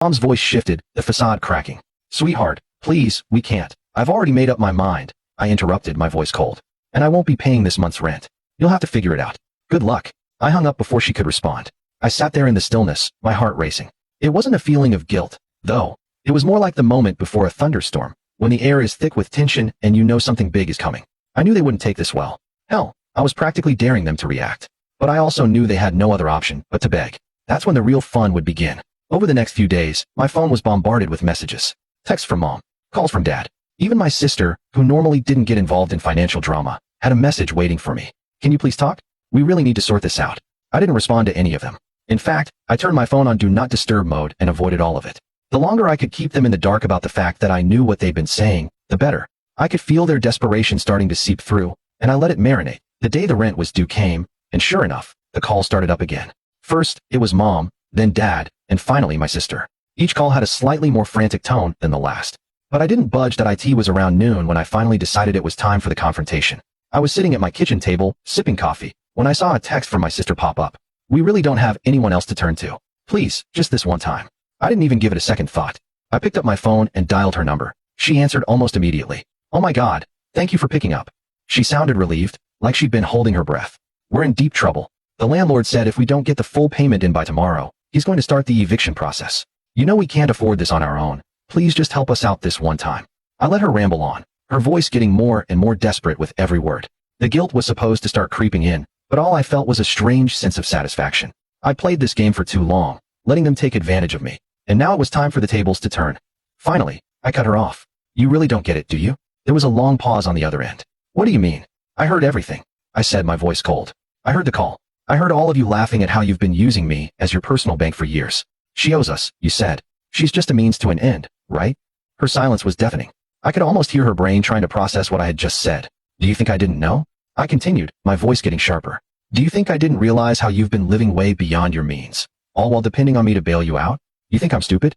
Mom's voice shifted, the facade cracking. Sweetheart, please, we can't. I've already made up my mind, I interrupted, my voice cold. And I won't be paying this month's rent. You'll have to figure it out. Good luck. I hung up before she could respond. I sat there in the stillness, my heart racing. It wasn't a feeling of guilt, though. It was more like the moment before a thunderstorm, when the air is thick with tension and you know something big is coming. I knew they wouldn't take this well. Hell, I was practically daring them to react. But I also knew they had no other option but to beg. That's when the real fun would begin. Over the next few days, my phone was bombarded with messages. Texts from Mom, calls from Dad. Even my sister, who normally didn't get involved in financial drama, had a message waiting for me. Can you please talk? We really need to sort this out. I didn't respond to any of them. In fact, I turned my phone on Do Not Disturb mode and avoided all of it. The longer I could keep them in the dark about the fact that I knew what they'd been saying, the better. I could feel their desperation starting to seep through, and I let it marinate. The day the rent was due came, and sure enough, the call started up again. First, it was Mom, then Dad, and finally my sister. Each call had a slightly more frantic tone than the last. But I didn't budge. That IT was around noon when I finally decided it was time for the confrontation. I was sitting at my kitchen table, sipping coffee, when I saw a text from my sister pop up. We really don't have anyone else to turn to. Please, just this one time. I didn't even give it a second thought. I picked up my phone and dialed her number. She answered almost immediately. Oh my God, thank you for picking up. She sounded relieved, like she'd been holding her breath. We're in deep trouble. The landlord said if we don't get the full payment in by tomorrow, he's going to start the eviction process. You know we can't afford this on our own. Please just help us out this one time. I let her ramble on, her voice getting more and more desperate with every word. The guilt was supposed to start creeping in, but all I felt was a strange sense of satisfaction. I played this game for too long, letting them take advantage of me, and now it was time for the tables to turn. Finally, I cut her off. You really don't get it, do you? There was a long pause on the other end. What do you mean? I heard everything, I said, my voice cold. I heard the call. I heard all of you laughing at how you've been using me as your personal bank for years. She owes us, you said. She's just a means to an end, right? Her silence was deafening. I could almost hear her brain trying to process what I had just said. Do you think I didn't know? I continued, my voice getting sharper. Do you think I didn't realize how you've been living way beyond your means, all while depending on me to bail you out? You think I'm stupid?